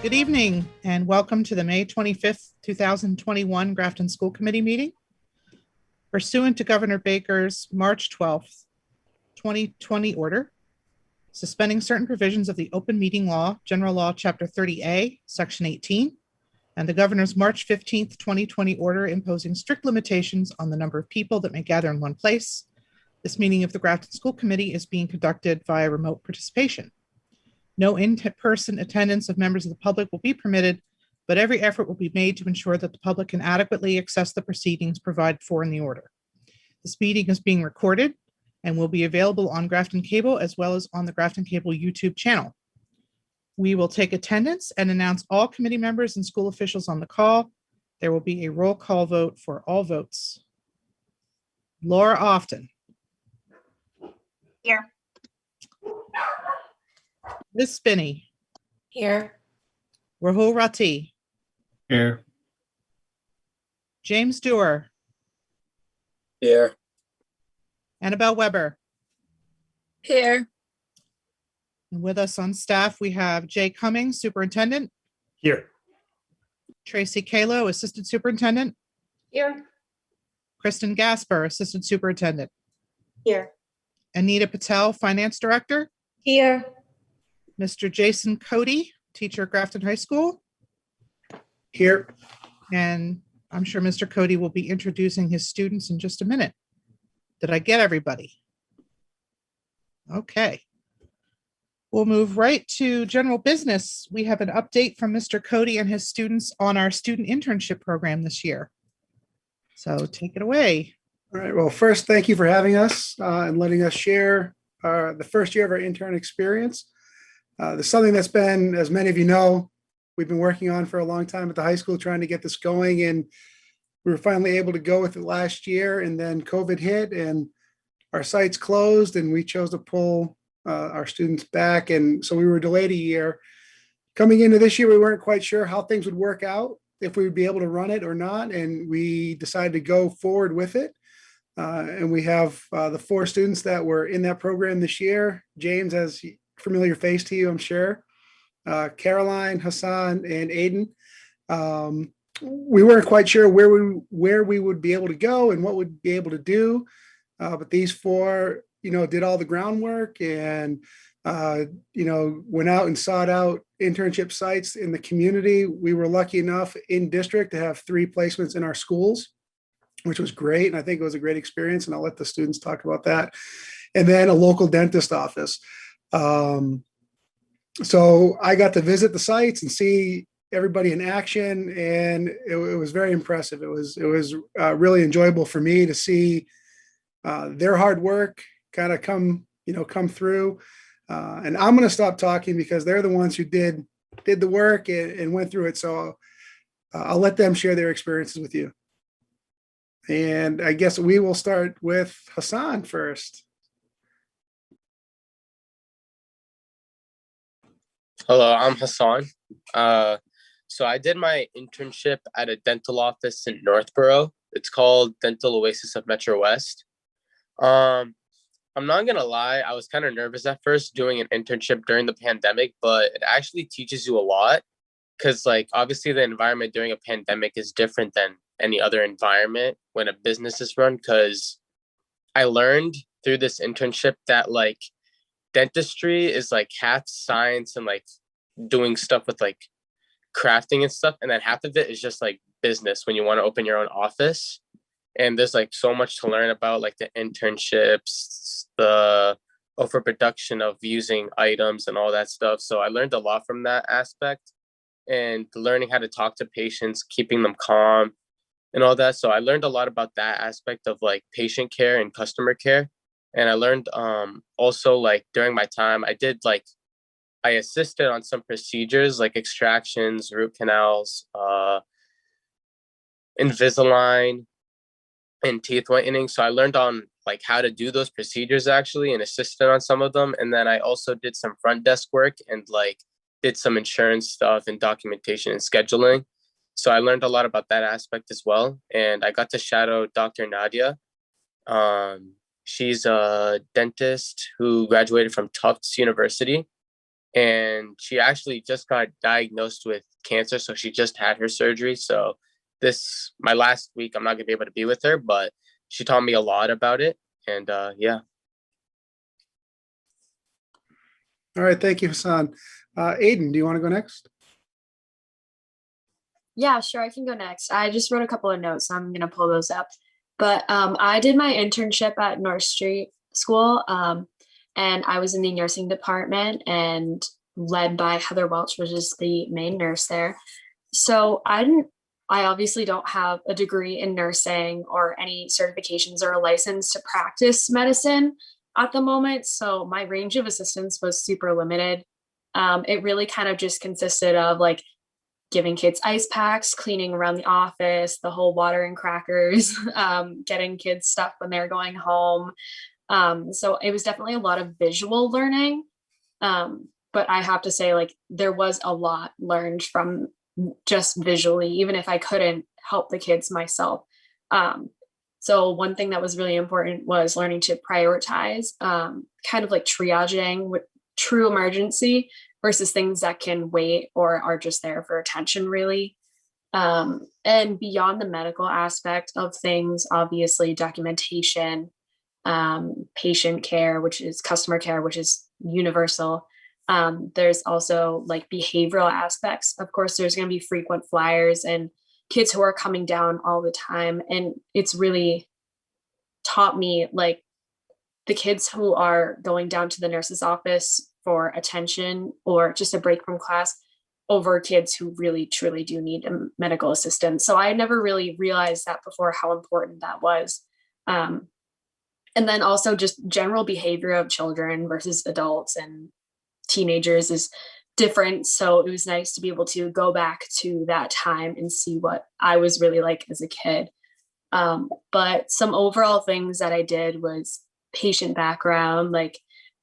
Good evening and welcome to the May 25th, 2021 Grafton School Committee meeting. Pursuant to Governor Baker's March 12th, 2020 order, suspending certain provisions of the Open Meeting Law, General Law, Chapter 30A, Section 18, and the Governor's March 15th, 2020 order imposing strict limitations on the number of people that may gather in one place. This meeting of the Grafton School Committee is being conducted via remote participation. No in-person attendance of members of the public will be permitted, but every effort will be made to ensure that the public can adequately access the proceedings provided for in the order. This meeting is being recorded and will be available on Grafton Cable as well as on the Grafton Cable YouTube channel. We will take attendance and announce all committee members and school officials on the call. There will be a roll call vote for all votes. Laura Often. Here. Ms. Spinney. Here. Rahul Rati. Here. James Dewar. Here. Annabelle Weber. Here. And with us on staff, we have Jay Cummings, Superintendent. Here. Tracy Kalo, Assistant Superintendent. Here. Kristen Gasper, Assistant Superintendent. Here. Anita Patel, Finance Director. Here. Mr. Jason Cody, teacher at Grafton High School. Here. And I'm sure Mr. Cody will be introducing his students in just a minute. Did I get everybody? Okay. We'll move right to general business. We have an update from Mr. Cody and his students on our student internship program this year. So take it away. All right. Well, first, thank you for having us and letting us share the first year of our intern experience. There's something that's been, as many of you know, we've been working on for a long time at the high school trying to get this going, and we were finally able to go with it last year, and then COVID hit and our sites closed and we chose to pull our students back, and so we were delayed a year. Coming into this year, we weren't quite sure how things would work out, if we would be able to run it or not, and we decided to go forward with it. And we have the 4 students that were in that program this year. James, as familiar face to you, I'm sure. Caroline, Hassan, and Aiden. We weren't quite sure where we would be able to go and what we'd be able to do, but these 4, did all the groundwork and went out and sought out internship sites in the community. We were lucky enough in district to have 3 placements in our schools, which was great, and I think it was a great experience. And I'll let the students talk about that. And then a local dentist office. So I got to visit the sites and see everybody in action, and it was very impressive. It was really enjoyable for me to see their hard work kind of come through. And I'm going to stop talking because they're the ones who did the work and went through it. So I'll let them share their experiences with you. And I guess we will start with Hassan first. Hello, I'm Hassan. So I did my internship at a dental office in Northborough. It's called Dental Oasis of Metro West. I'm not gonna lie, I was kind of nervous at first doing an internship during the pandemic, but it actually teaches you a lot because, obviously the environment during a pandemic is different than any other environment when a business is run, because I learned through this internship that dentistry is half science and doing stuff with crafting and stuff, and then half of it is just business when you want to open your own office. And there's so much to learn about the internships, the overproduction of using items and all that stuff. So I learned a lot from that aspect, and learning how to talk to patients, keeping them calm and all that. So I learned a lot about that aspect of patient care and customer care. And I learned also during my time, I assisted on some procedures like extractions, root canals, Invisalign, and teeth whitening. So I learned on how to do those procedures actually and assisted on some of them. And then I also did some front desk work and did some insurance stuff and documentation and scheduling. So I learned a lot about that aspect as well. And I got to shadow Dr. Nadia. She's a dentist who graduated from Tufts University. and she actually just got diagnosed with cancer. So she just had her surgery. So my last week, I'm not gonna be able to be with her, but she taught me a lot about it. And yeah. All right, thank you, Hassan. Aiden, do you want to go next? Yeah, sure. I can go next. I just wrote a couple of notes. So I'm going to pull those up. But I did my internship at North Street School, and I was in the nursing department and led by Heather Welch, which is the main nurse there. So I obviously don't have a degree in nursing or any certifications or a license to practice medicine at the moment. So my range of assistance was super limited. It really kind of just consisted of like giving kids ice packs, cleaning around the office, the whole water and crackers, getting kids stuff when they're going home. So it was definitely a lot of visual learning. But I have to say, like, there was a lot learned from just visually, even if I couldn't help the kids myself. So one thing that was really important was learning to prioritize, kind of like triaging with true emergency versus things that can wait or are just there for attention, really. And beyond the medical aspect of things, obviously documentation, patient care, which is customer care, which is universal. There's also like behavioral aspects. Of course, there's going to be frequent flyers and kids who are coming down all the time. And it's really taught me like the kids who are going down to the nurse's office for attention or just a break from class over kids who really truly do need a medical assistance. So I never really realized that before, how important that was. And then also just general behavior of children versus adults and teenagers is different. So it was nice to be able to go back to that time and see what I was really like as a kid. But some overall things that I did was patient background, like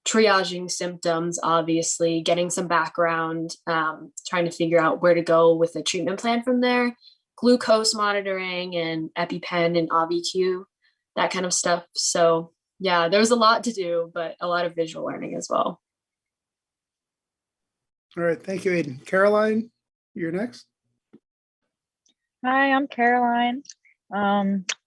triaging symptoms, obviously getting some background, trying to figure out where to go with the treatment plan from there, glucose monitoring and EpiPen and AviQ, that kind of stuff. So yeah, there was a lot to do, but a lot of visual learning as well. All right, thank you, Aiden. Caroline, you're next. Hi, I'm Caroline.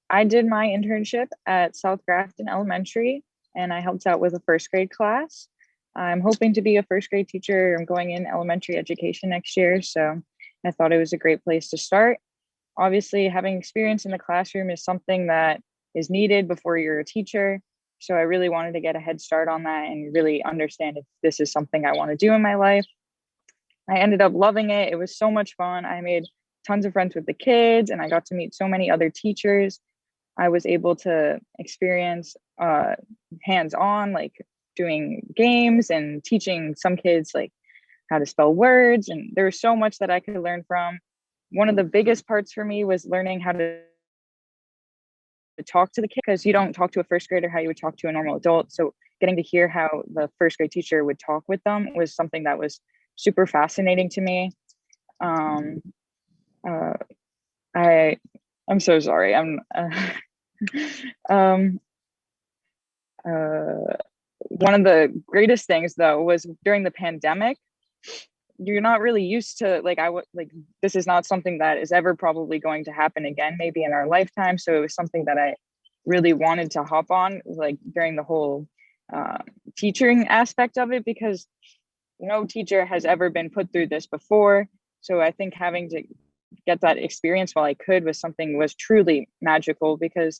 I did my internship at South Grafton Elementary, and I helped out with a first grade class. I'm hoping to be a first grade teacher. I'm going in elementary education next year, so I thought it was a great place to start. Obviously, having experience in the classroom is something that is needed before you're a teacher. So I really wanted to get a head start on that and really understand if this is something I want to do in my life. I ended up loving it. It was so much fun. I made tons of friends with the kids and I got to meet so many other teachers. I was able to experience hands-on, like doing games and teaching some kids like how to spell words. And there was so much that I could learn from. One of the biggest parts for me was learning how to talk to the kid, because you don't talk to a first grader how you would talk to a normal adult. So getting to hear how the first grade teacher would talk with them was something that was super fascinating to me. I'm so sorry. One of the greatest things though was during the pandemic. You're not really used to this is not something that is ever probably going to happen again, maybe in our lifetime. So it was something that I really wanted to hop on, like during the whole teaching aspect of it, because no teacher has ever been put through this before. So I think having to get that experience while I could was truly magical, because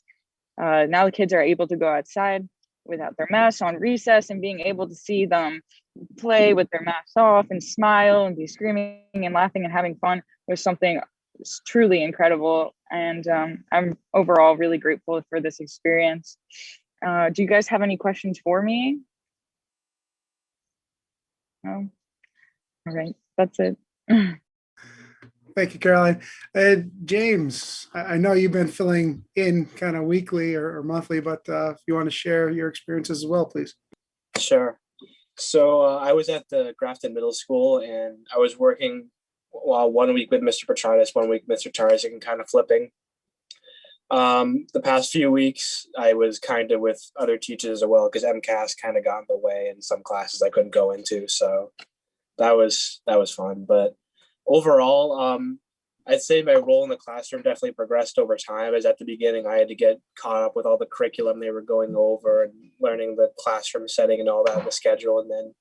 now the kids are able to go outside without their masks on recess, and being able to see them play with their masks off and smile and be screaming and laughing and having fun was something truly incredible. And I'm overall really grateful for this experience. Do you guys have any questions for me? No? All right, that's it. Thank you, Caroline. James, I know you've been filling in kind of weekly or monthly, but if you want to share your experiences as well, please. Sure. So I was at the Grafton Middle School, and I was working 1 week with Mr. Petranis, 1 week Mr. Tarzik, and kind of flipping. The past few weeks, I was kind of with other teachers as well, because MCAS kind of got in the way in some classes I couldn't go into. So that was fun. But overall, I'd say my role in the classroom definitely progressed over time. As at the beginning, I had to get caught up with all the curriculum they were going over and learning the classroom setting and all that, the schedule. And then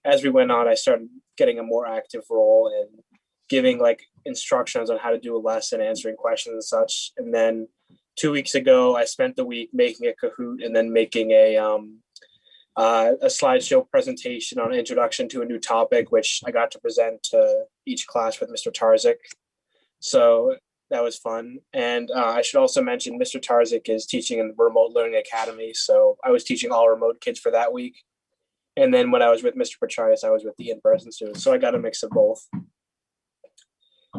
as we went on, I started getting a more active role and giving like instructions on how to do a lesson, answering questions and such. And then 2 weeks ago, I spent the week making a Kahoot and then making a slideshow presentation on introduction to a new topic, which I got to present to each class with Mr. Tarzik. So that was fun. And I should also mention Mr. Tarzik is teaching in the Remote Learning Academy. So I was teaching all remote kids for that week. And then when I was with Mr. Petrias, I was with the in-person students. So I got a mix of both.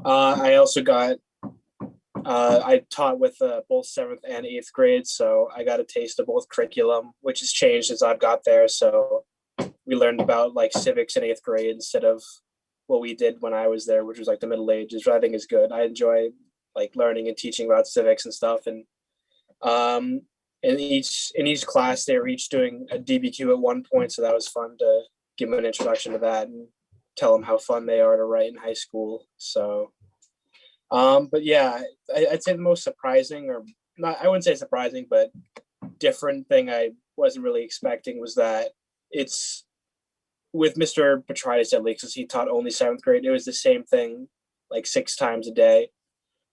I also got, I taught with both 7th and 8th grade. So I got a taste of both curriculum, which has changed as I've got there. So we learned about like civics in 8th grade instead of what we did when I was there, which was like the Middle Ages, which I think is good. I enjoy like learning and teaching about civics and stuff. And in each class, they were each doing a DBQ at one point. So that was fun to give them an introduction to that and tell them how fun they are to write in high school. So, but yeah, I'd say the most surprising, or not, I wouldn't say surprising, but different thing I wasn't really expecting was that it's with Mr. Petrides, at least, because he taught only 7th grade, it was the same thing like 6 times a day,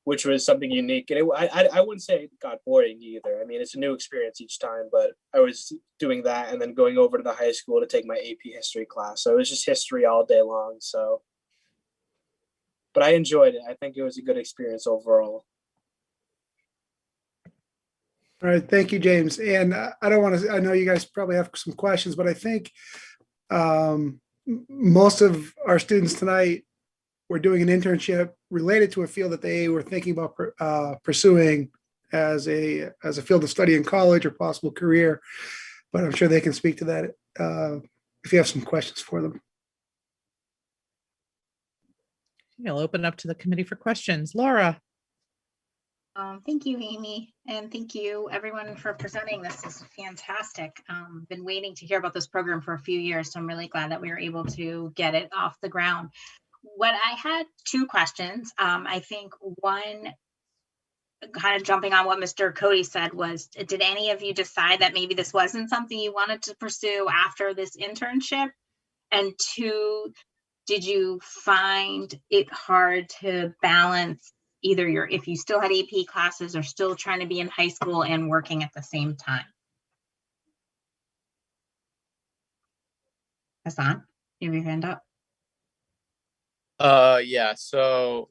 which was something unique. And I wouldn't say it got boring either. I mean, it's a new experience each time, but I was doing that and then going over to the high school to take my AP history class. So it was just history all day long. So, but I enjoyed it. I think it was a good experience overall. All right, thank you, James. And I don't want to, I know you guys probably have some questions, but I think most of our students tonight were doing an internship related to a field that they were thinking about pursuing as a field of study in college or possible career. But I'm sure they can speak to that if you have some questions for them. I'll open up to the committee for questions. Laura. Thank you, Amy, and thank you everyone for presenting. This is fantastic. Been waiting to hear about this program for a few years, so I'm really glad that we were able to get it off the ground. What I had 2 questions. I think one, kind of jumping on what Mr. Cody said, was, did any of you decide that maybe this wasn't something you wanted to pursue after this internship? And 2, did you find it hard to balance either if you still had AP classes or still trying to be in high school and working at the same time? Hassan, you have your hand up. Yeah, so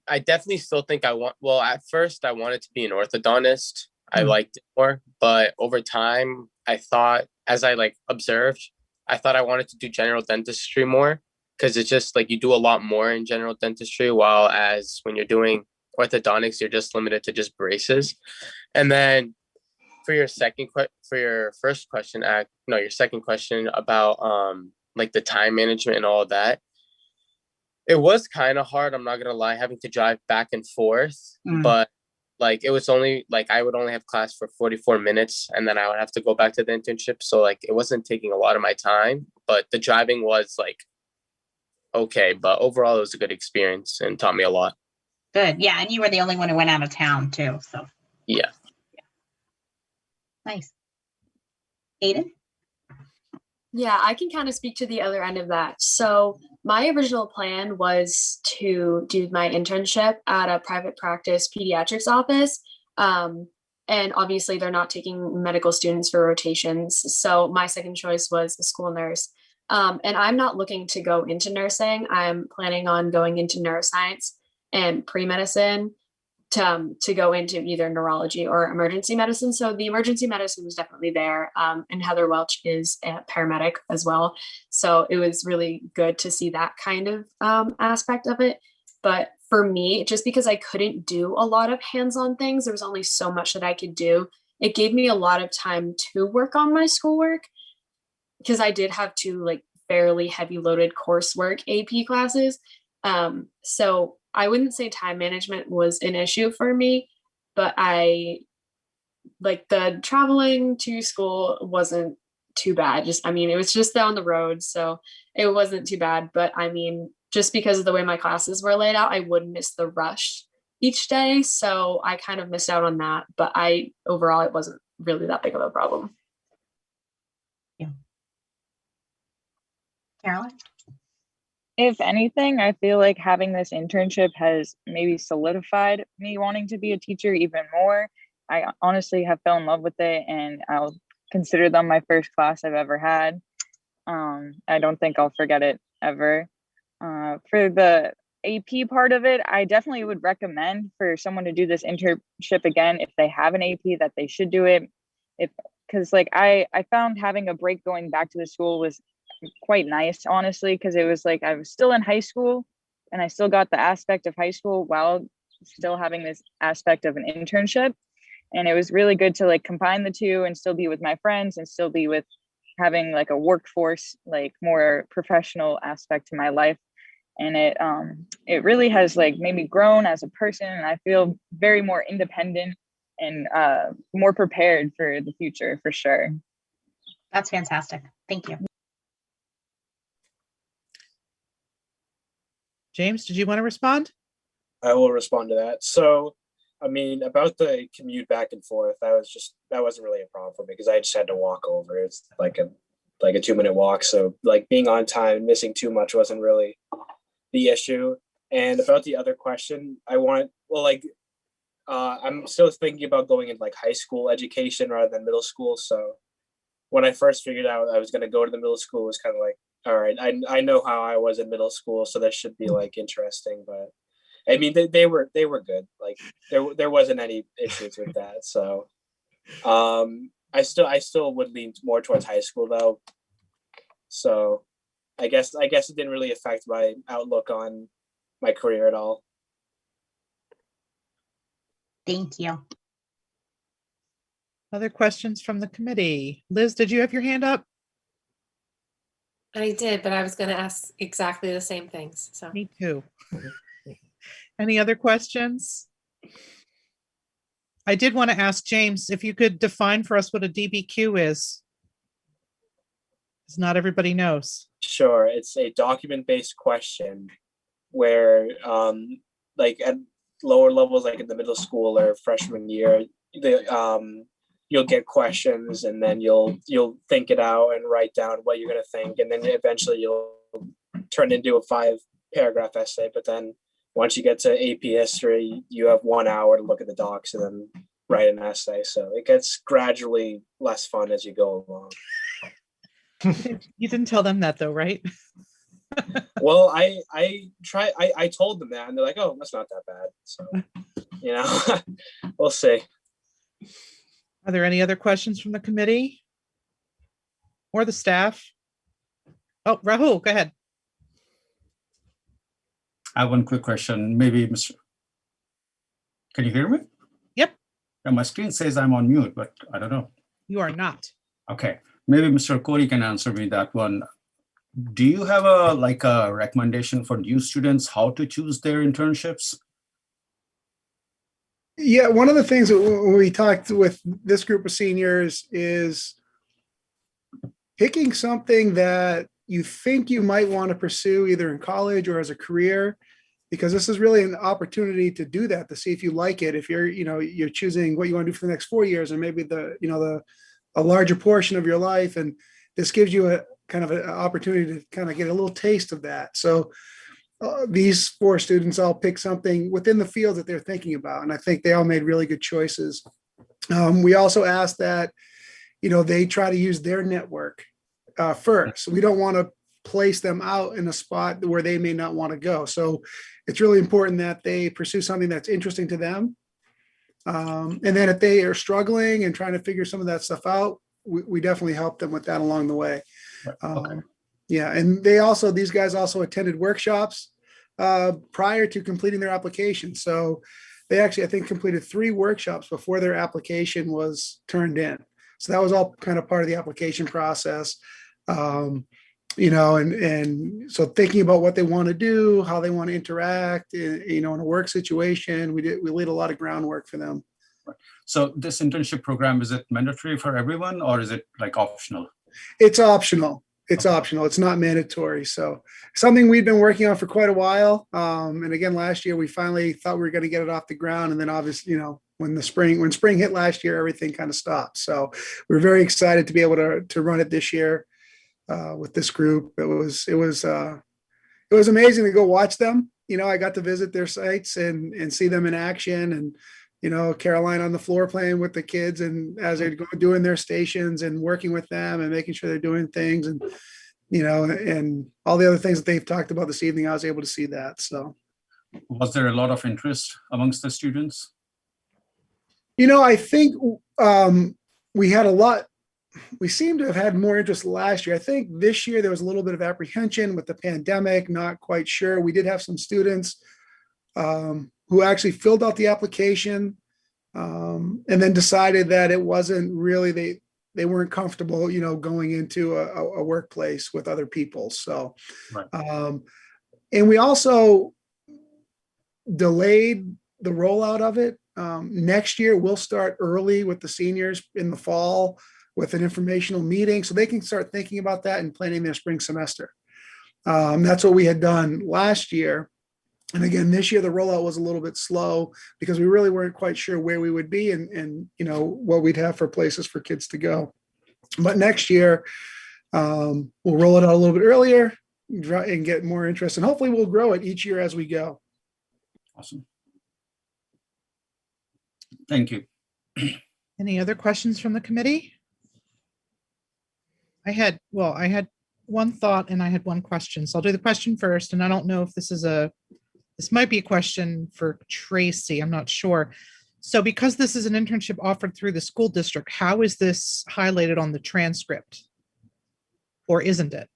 I definitely still think well, at first I wanted to be an orthodontist. I liked it more, but over time I thought, as I like observed, I thought I wanted to do general dentistry more, because it's just like you do a lot more in general dentistry, while as when you're doing orthodontics, you're just limited to just braces. And then for your second question about like the time management and all of that, it was kind of hard. I'm not gonna lie, having to drive back and forth, but like it was only like I would only have class for 44 minutes and then I would have to go back to the internship. So like it wasn't taking a lot of my time, but the driving was like okay. But overall, it was a good experience and taught me a lot. Good. Yeah. And you were the only one who went out of town too. So yeah. Nice. Aiden? Yeah, I can kind of speak to the other end of that. So my original plan was to do my internship at a private practice pediatrics office. And obviously they're not taking medical students for rotations. So my second choice was a school nurse. And I'm not looking to go into nursing. I'm planning on going into neuroscience and pre-medicine to go into either neurology or emergency medicine. So the emergency medicine was definitely there. And Heather Welch is a paramedic as well. So it was really good to see that kind of aspect of it. But for me, just because I couldn't do a lot of hands-on things, there was only so much that I could do. It gave me a lot of time to work on my schoolwork, because I did have 2 like fairly heavy loaded coursework AP classes. So I wouldn't say time management was an issue for me, but I like the traveling to school wasn't too bad. Just, I mean, it was just down the road, so it wasn't too bad. But I mean, just because of the way my classes were laid out, I would miss the rush each day. So I kind of missed out on that. But overall, it wasn't really that big of a problem. Carolyn? If anything, I feel like having this internship has maybe solidified me wanting to be a teacher even more. I honestly have fell in love with it, and I'll consider them my first class I've ever had. I don't think I'll forget it ever. For the AP part of it, I definitely would recommend for someone to do this internship again. If they have an AP, that they should do it. Because like I found having a break going back to the school was quite nice, honestly, because it was like I was still in high school and I still got the aspect of high school while still having this aspect of an internship. And it was really good to like combine the two and still be with my friends and still be with having like a workforce, like more professional aspect to my life. And it really has like made me grown as a person, and I feel very more independent and more prepared for the future for sure. That's fantastic. Thank you. James, did you want to respond? I will respond to that. So, I mean, about the commute back and forth, that wasn't really a problem for me because I just had to walk over. It's like a 2-minute walk. So like being on time, missing too much wasn't really the issue. And about the other question, I'm still thinking about going into like high school education rather than middle school. So when I first figured out I was going to go to the middle school, it was kind of like, all right, I know how I was in middle school, so that should be like interesting. But I mean, they were good. Like there wasn't any issues with that. So I still would lean more towards high school though. So I guess it didn't really affect my outlook on my career at all. Thank you. Other questions from the committee? Liz, did you have your hand up? I did, but I was going to ask exactly the same things. So Me too. Any other questions? I did want to ask James if you could define for us what a DBQ is. Because not everybody knows. Sure, it's a document-based question where, like at lower levels, like in the middle school or freshman year, you'll get questions and then you'll think it out and write down what you're going to think, and then eventually you'll turn into a 5-paragraph essay. But then once you get to AP history, you have 1 hour to look at the docs and then write an essay. So it gets gradually less fun as you go along. You didn't tell them that though, right? Well, I told them that and they're like, oh, that's not that bad. So, we'll see. Are there any other questions from the committee or the staff? Oh, Rahul, go ahead. I have one quick question. Maybe Mr. Can you hear me? Yep. Yeah, my screen says I'm on mute, but I don't know. You are not. Okay. Maybe Mr. Cody can answer me that one. Do you have a recommendation for new students how to choose their internships? Yeah, one of the things that when we talked with this group of seniors is picking something that you think you might want to pursue either in college or as a career, because this is really an opportunity to do that, to see if you like it. If you're choosing what you want to do for the next 4 years, or maybe a larger portion of your life, and this gives you a kind of an opportunity to kind of get a little taste of that. So these 4 students all pick something within the field that they're thinking about, and I think they all made really good choices. We also asked that they try to use their network first. We don't want to place them out in a spot where they may not want to go. So it's really important that they pursue something that's interesting to them. And then if they are struggling and trying to figure some of that stuff out, we definitely help them with that along the way. Okay. Yeah, and these guys also attended workshops prior to completing their application. So they actually, I think, completed 3 workshops before their application was turned in. So that was all kind of part of the application process. And so thinking about what they want to do, how they want to interact, in a work situation, we laid a lot of groundwork for them. So this internship program, is it mandatory for everyone or is it like optional? It's optional. It's optional. It's not mandatory. So something we've been working on for quite a while. And again, last year we finally thought we were going to get it off the ground, and then obviously, when spring hit last year, everything kind of stopped. So we're very excited to be able to run it this year with this group. It was amazing to go watch them. I got to visit their sites and see them in action, and Caroline on the floor playing with the kids, and as they're doing their stations and working with them and making sure they're doing things, and and all the other things that they've talked about this evening, I was able to see that. So, was there a lot of interest amongst the students? I think we had a lot. We seem to have had more interest last year. I think this year there was a little bit of apprehension with the pandemic, not quite sure. We did have some students who actually filled out the application and then decided that it wasn't really, they weren't comfortable, going into a workplace with other people. So, right. And we also delayed the rollout of it. Next year, we'll start early with the seniors in the fall with an informational meeting so they can start thinking about that and planning their spring semester. That's what we had done last year. And again, this year, the rollout was a little bit slow because we really weren't quite sure where we would be and what we'd have for places for kids to go. But next year, we'll roll it out a little bit earlier and get more interest. And hopefully we'll grow it each year as we go. Awesome. Thank you. Any other questions from the committee? I had one thought and I had one question. So I'll do the question first. And I don't know if this might be a question for Tracy. I'm not sure. So because this is an internship offered through the school district, how is this highlighted on the transcript? Or isn't it?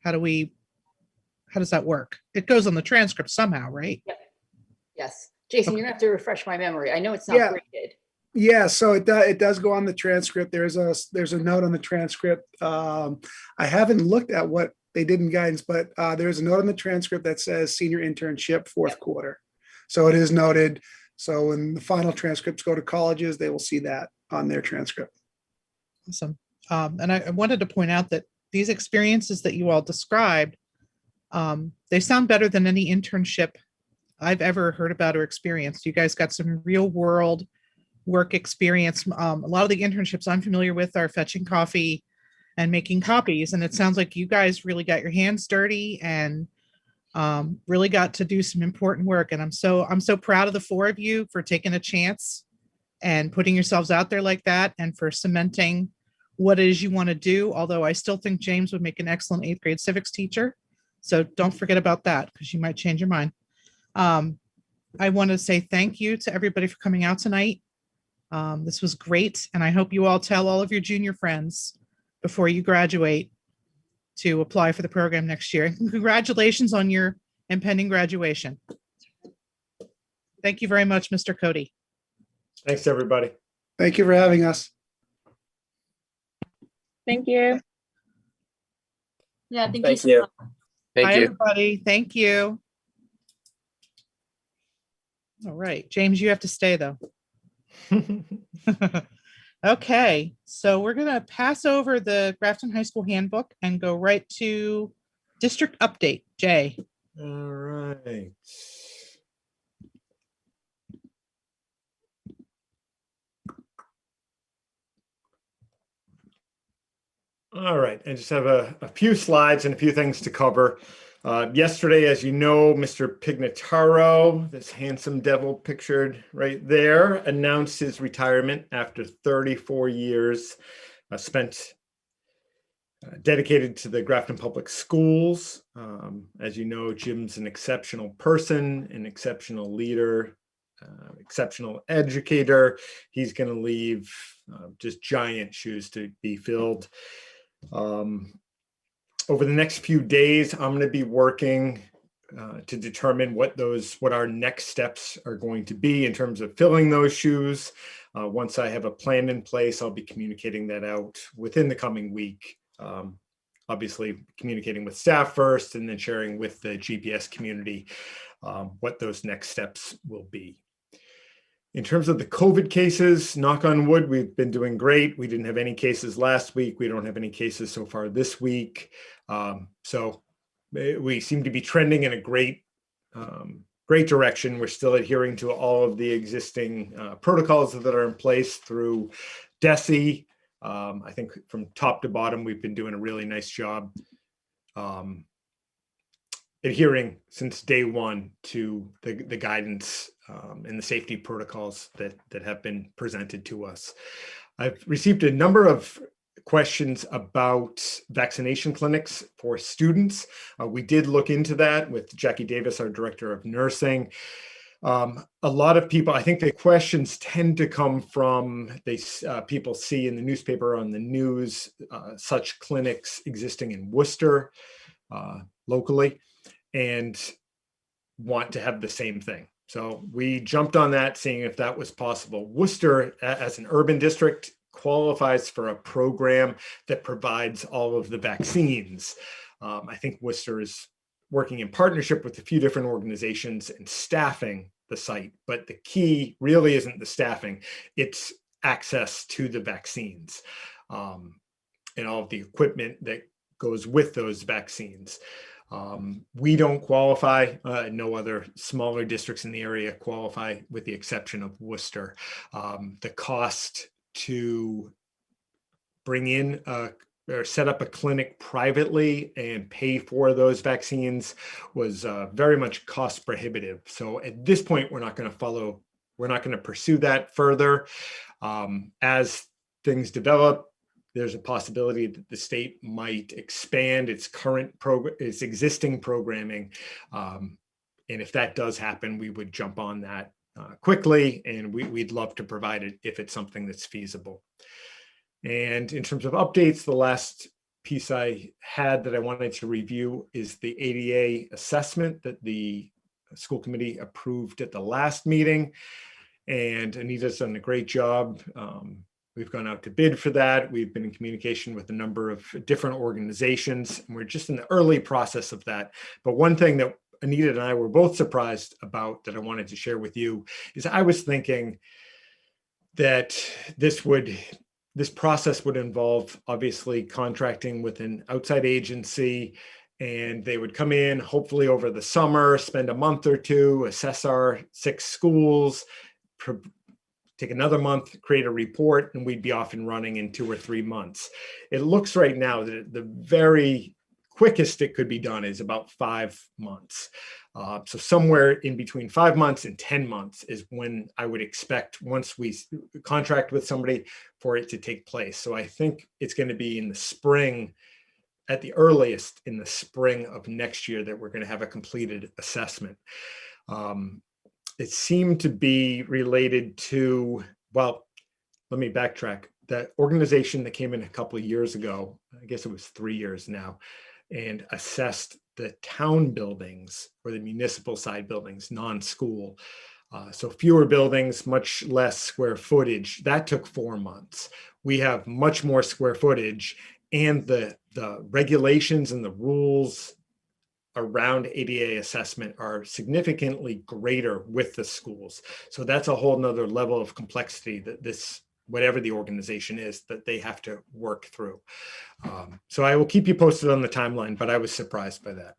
How does that work? It goes on the transcript somehow, right? Yep. Yes. Jason, Okay. you're gonna have to refresh my memory. I know it's not graded. Yeah, so it does go on the transcript. There's a note on the transcript. I haven't looked at what they did in guidance, but there's a note on the transcript that says senior internship fourth quarter. So it is noted. So when the final transcripts go to colleges, they will see that on their transcript. Awesome. And I wanted to point out that these experiences that you all described, they sound better than any internship I've ever heard about or experienced. You guys got some real world work experience. A lot of the internships I'm familiar with are fetching coffee and making copies. And it sounds like you guys really got your hands dirty and really got to do some important work. And I'm so proud of the four of you for taking a chance and putting yourselves out there like that and for cementing what it is you want to do. Although I still think James would make an excellent 8th grade civics teacher. So don't forget about that because you might change your mind. I want to say thank you to everybody for coming out tonight. This was great. And I hope you all tell all of your junior friends before you graduate to apply for the program next year. And congratulations on your impending graduation. Thank you very much, Mr. Cody. Thanks, everybody. Thank you for having us. Thank you. Yeah, thank Thank you. you. So much. Thank Bye, you. everybody. Thank you. All right, James, you have to stay though. Okay, so we're going to pass over the Grafton High School handbook and go right to district update. Jay. All right. All right, I just have a few slides and a few things to cover. Yesterday, as you know, Mr. Pignataro, this handsome devil pictured right there, announced his retirement after 34 years spent dedicated to the Grafton Public Schools. As you know, Jim's an exceptional person, an exceptional leader, exceptional educator. He's going to leave just giant shoes to be filled. Over the next few days, I'm going to be working to determine what our next steps are going to be in terms of filling those shoes. Once I have a plan in place, I'll be communicating that out within the coming week. Obviously, communicating with staff first and then sharing with the GPS community what those next steps will be. In terms of the COVID cases, knock on wood, we've been doing great. We didn't have any cases last week. We don't have any cases so far this week. So we seem to be trending in a great direction. We're still adhering to all of the existing protocols that are in place through DESE. I think from top to bottom, we've been doing a really nice job adhering since day one to the guidance and the safety protocols that have been presented to us. I've received a number of questions about vaccination clinics for students. We did look into that with Jackie Davis, our director of nursing. A lot of people, I think the questions tend to come from people see in the newspaper, on the news, such clinics existing in Worcester locally, and want to have the same thing. So we jumped on that, seeing if that was possible. Worcester, as an urban district, qualifies for a program that provides all of the vaccines. I think Worcester is working in partnership with a few different organizations and staffing the site, but the key really isn't the staffing, it's access to the vaccines and all of the equipment that goes with those vaccines. We don't qualify. No other smaller districts in the area qualify, with the exception of Worcester. The cost to bring in or set up a clinic privately and pay for those vaccines was very much cost prohibitive. So at this point, we're not going to pursue that further. As things develop, there's a possibility that the state might expand its existing programming. And if that does happen, we would jump on that quickly, and we'd love to provide it if it's something that's feasible. And in terms of updates, the last piece I had that I wanted to review is the ADA assessment that the school committee approved at the last meeting. And Anita's done a great job. We've gone out to bid for that. We've been in communication with a number of different organizations, and we're just in the early process of that. But one thing that Anita and I were both surprised about that I wanted to share with you is I was thinking that this process would involve obviously contracting with an outside agency, and they would come in hopefully over the summer, spend a month or two, assess our 6 schools, take another month, create a report, and we'd be off and running in 2 or 3 months. It looks right now that the very quickest it could be done is about 5 months. So somewhere in between 5 months and 10 months is when I would expect, once we contract with somebody, for it to take place. So I think it's going to be in the spring, at the earliest in the spring of next year, that we're going to have a completed assessment. It seemed to be related to, well, let me backtrack. That organization that came in a couple of years ago, I guess it was 3 years now, and assessed the town buildings, or the municipal side buildings, non-school. So fewer buildings, much less square footage. That took 4 months. We have much more square footage, and the regulations and the rules around ADA assessment are significantly greater with the schools. So that's a whole nother level of complexity that this, whatever the organization is, that they have to work through. So I will keep you posted on the timeline, but I was surprised by that.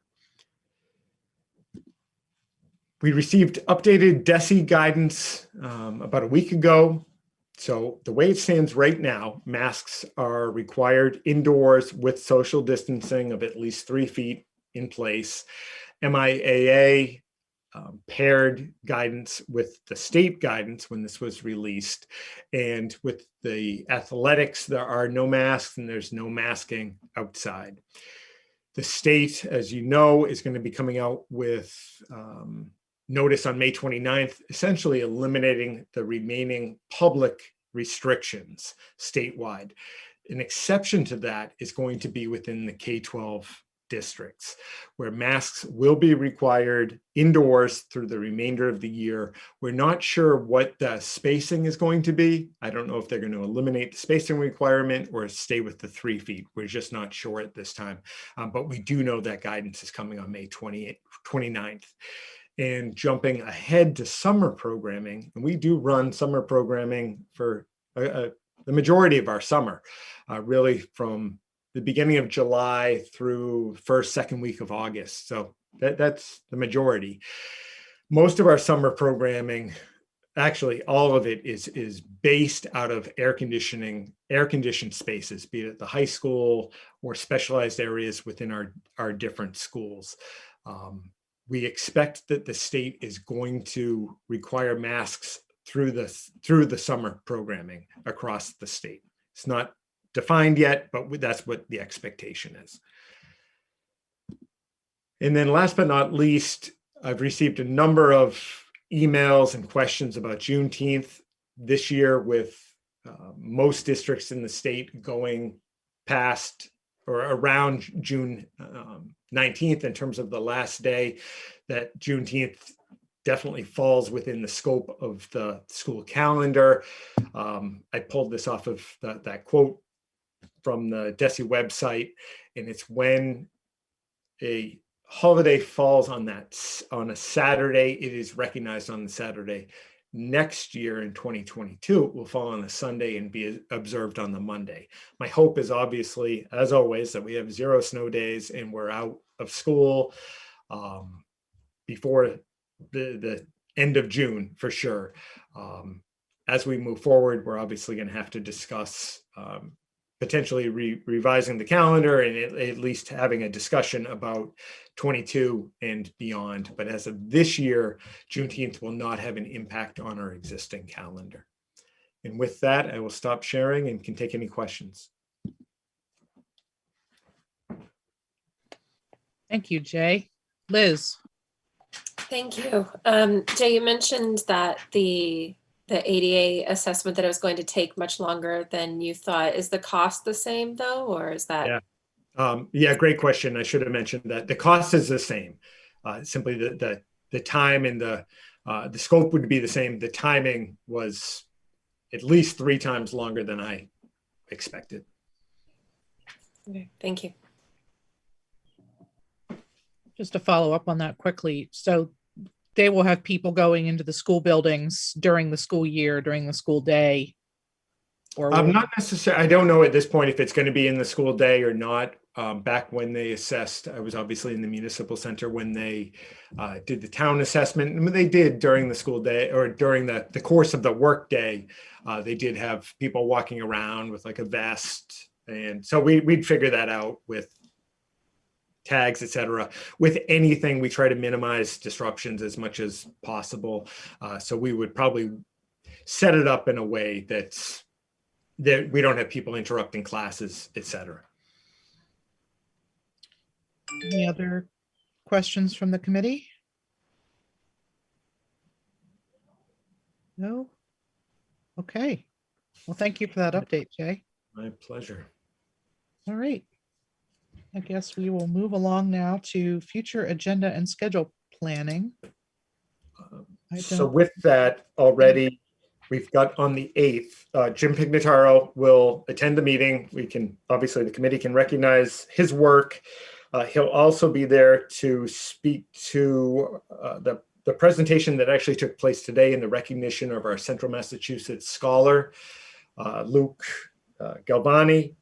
We received updated DESE guidance about a week ago. So the way it stands right now, masks are required indoors with social distancing of at least 3 feet in place. MIAA paired guidance with the state guidance when this was released. And with the athletics, there are no masks and there's no masking outside. The state, as you know, is going to be coming out with notice on May 29th, essentially eliminating the remaining public restrictions statewide. An exception to that is going to be within the K-12 districts, where masks will be required indoors through the remainder of the year. We're not sure what the spacing is going to be. I don't know if they're going to eliminate the spacing requirement or stay with the 3 feet. We're just not sure at this time. But we do know that guidance is coming on May 29th. and jumping ahead to summer programming. And we do run summer programming for the majority of our summer, really from the beginning of July through first, second week of August. So that's the majority. Most of our summer programming, actually all of it, is based out of air-conditioned spaces, be it at the high school or specialized areas within our different schools. We expect that the state is going to require masks through the summer programming across the state. It's not defined yet, but that's what the expectation is. And then last but not least, I've received a number of emails and questions about Juneteenth this year, with most districts in the state going past or around June 19th in terms of the last day. That Juneteenth definitely falls within the scope of the school calendar. I pulled this off of that quote from the DESE website, and it's when a holiday falls on a Saturday, it is recognized on the Saturday. Next year in 2022, it will fall on a Sunday and be observed on the Monday. My hope is obviously, as always, that we have 0 snow days and we're out of school before the end of June for sure. As we move forward, we're obviously going to have to discuss potentially revising the calendar and at least having a discussion about 22 and beyond. But as of this year, Juneteenth will not have an impact on our existing calendar. And with that, I will stop sharing and can take any questions. Thank you, Jay. Liz. Thank you. Jay, you mentioned that the ADA assessment, that it was going to take much longer than you thought. Is the cost the same though, or is that? Yeah, great question. I should have mentioned that the cost is the same. Simply the time and the scope would be the same. The timing was at least 3 times longer than I expected. Okay, thank you. Just to follow up on that quickly. So they will have people going into the school buildings during the school year, during the school day? Or not necessarily. I don't know at this point if it's going to be in the school day or not. Back when they assessed, I was obviously in the municipal center when they did the town assessment. And they did during the school day or during the course of the work day. They did have people walking around with like a vest. And so we'd figure that out with tags, etc. With anything, we try to minimize disruptions as much as possible. So we would probably set it up in a way that we don't have people interrupting classes, etc. Any other questions from the committee? No? Okay. Well, thank you for that update, Jay. My pleasure. All right. I guess we will move along now to future agenda and schedule planning. So with that already, we've got on the 8th, Jim Pignataro will attend the meeting. We can, obviously the committee can recognize his work. He'll also be there to speak to the presentation that actually took place today in the recognition of our Central Massachusetts scholar, Luke Galvani.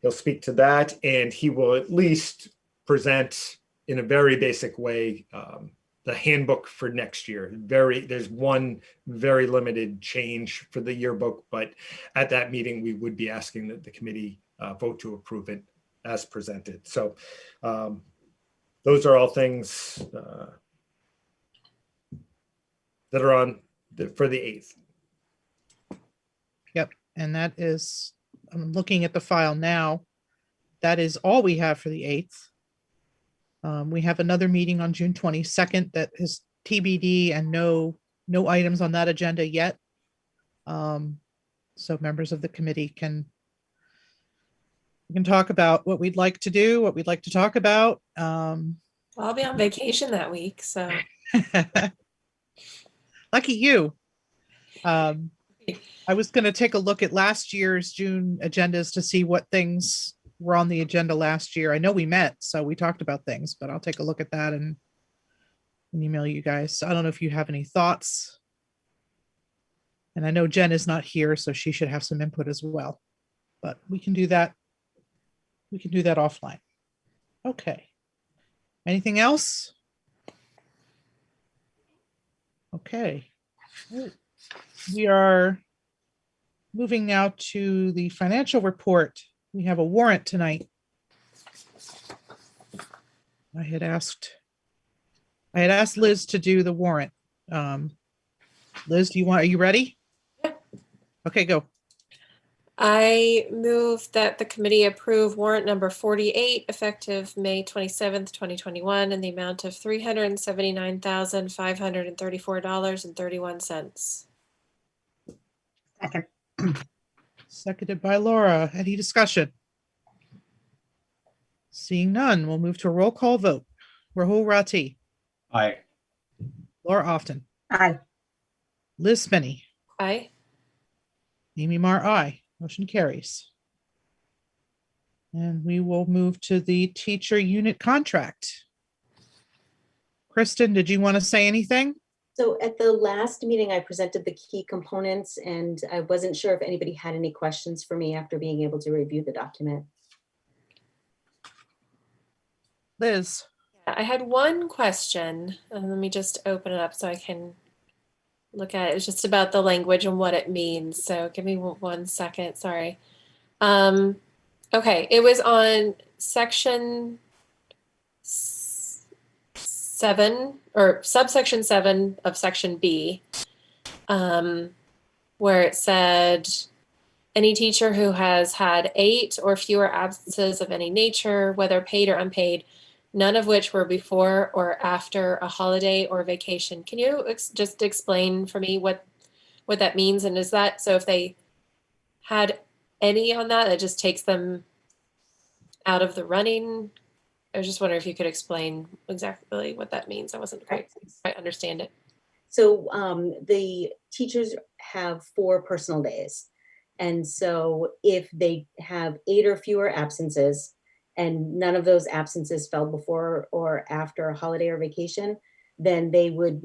He'll speak to that, and he will at least present in a very basic way the handbook for next year. There's one very limited change for the yearbook, but at that meeting, we would be asking that the committee vote to approve it as presented. So those are all things that are on for the 8th. Yep, and that is, I'm looking at the file now. That is all we have for the 8th. We have another meeting on June 22nd that is TBD and no items on that agenda yet. So members of the committee we can talk about what we'd like to do, what we'd like to talk about. I'll be on vacation that week, so. Lucky you. I was going to take a look at last year's June agendas to see what things were on the agenda last year. I know we met, so we talked about things, but I'll take a look at that and and email you guys. So I don't know if you have any thoughts. And I know Jen is not here, so she should have some input as well. But we can do that. We can do that offline. Okay. Anything else? Okay. We are moving now to the financial report. We have a warrant tonight. I had asked Liz to do the warrant. Liz, are you ready? Okay, go. I move that the committee approve warrant number 48, effective May 27th, 2021, in the amount of $379,534.31. Second. Seconded by Laura. Any discussion? Seeing none, we'll move to a roll call vote. Rahul Rati, Aye. Laura Often, Aye. Liz Spinney, Aye. Amy Mar, aye. Motion carries. And we will move to the teacher unit contract. Kristen, did you want to say anything? So at the last meeting, I presented the key components, and I wasn't sure if anybody had any questions for me after being able to review the document. Liz? I had one question, and let me just open it up so I can look at it. It's just about the language and what it means. So give me 1 second. Sorry. Okay, it was on section 7 or subsection 7 of section B, where it said any teacher who has had 8 or fewer absences of any nature, whether paid or unpaid, none of which were before or after a holiday or vacation. Can you just explain for me what that means? And is that, so if they had any on that, it just takes them out of the running? I was just wondering if you could explain exactly what that means. I wasn't quite understand it. So the teachers have 4 personal days. And so if they have 8 or fewer absences, and none of those absences fell before or after a holiday or vacation, then they would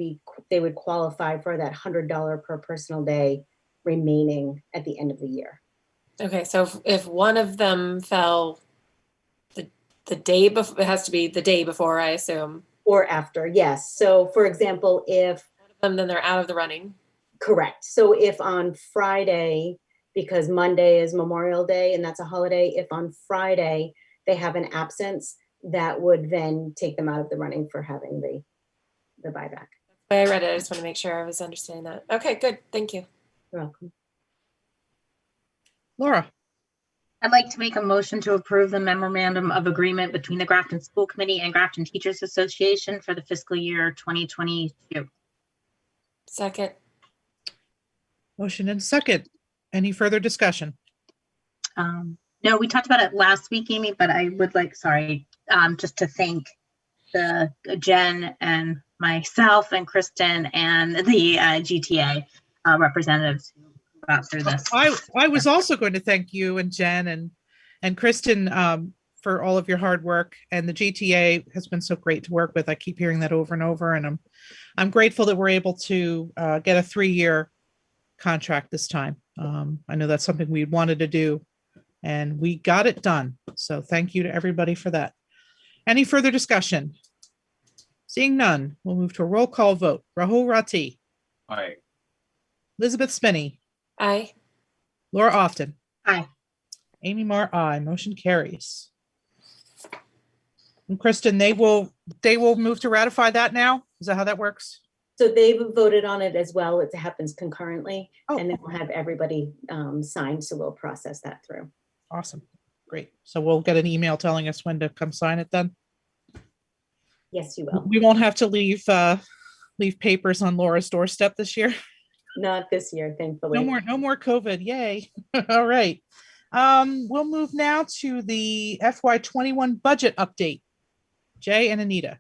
qualify for that $100 per personal day remaining at the end of the year. Okay, so if one of them fell the day before, it has to be the day before, I assume. Or after, yes. So for example, if one of them, then they're out of the running. Correct. So if on Friday, because Monday is Memorial Day and that's a holiday, if on Friday they have an absence, that would then take them out of the running for having the buyback. I read it. I just want to make sure I was understanding that. Okay, good. Thank you. You're welcome. Laura? I'd like to make a motion to approve the memorandum of agreement between the Grafton School Committee and Grafton Teachers Association for the fiscal year 2022. Second. Motion and second. Any further discussion? No, we talked about it last week, Amy, but I would like, just to thank the Jen and myself and Kristen and the GTA representatives who got through this. I was also going to thank you and Jen and Kristen for all of your hard work, and the GTA has been so great to work with. I keep hearing that over and over, and I'm grateful that we're able to get a 3-year contract this time. I know that's something we wanted to do, and we got it done. So thank you to everybody for that. Any further discussion? Seeing none, we'll move to a roll call vote. Rahul Rati. Aye. Elizabeth Spinney. Aye. Laura Often. Aye. Amy Mar, aye. Motion carries. And Kristen, they will move to ratify that now? Is that how that works? So they've voted on it as well. It happens concurrently, Oh. and then we'll have everybody signed. So we'll process that through. Awesome. Great. So we'll get an email telling us when to come sign it then? Yes, you will. We won't have to leave papers on Laura's doorstep this year. Not this year, thankfully. No more COVID. Yay. All right. We'll move now to the FY21 budget update. Jay and Anita.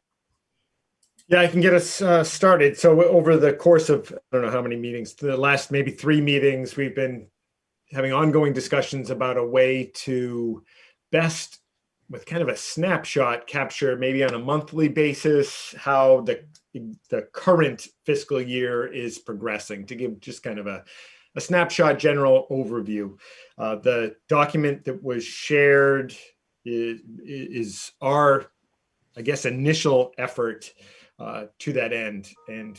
Yeah, I can get us started. So over the course of, I don't know how many meetings, the last maybe 3 meetings, we've been having ongoing discussions about a way to best with kind of a snapshot, capture maybe on a monthly basis how the current fiscal year is progressing, to give just kind of a snapshot general overview. The document that was shared is our, I guess, initial effort to that end. And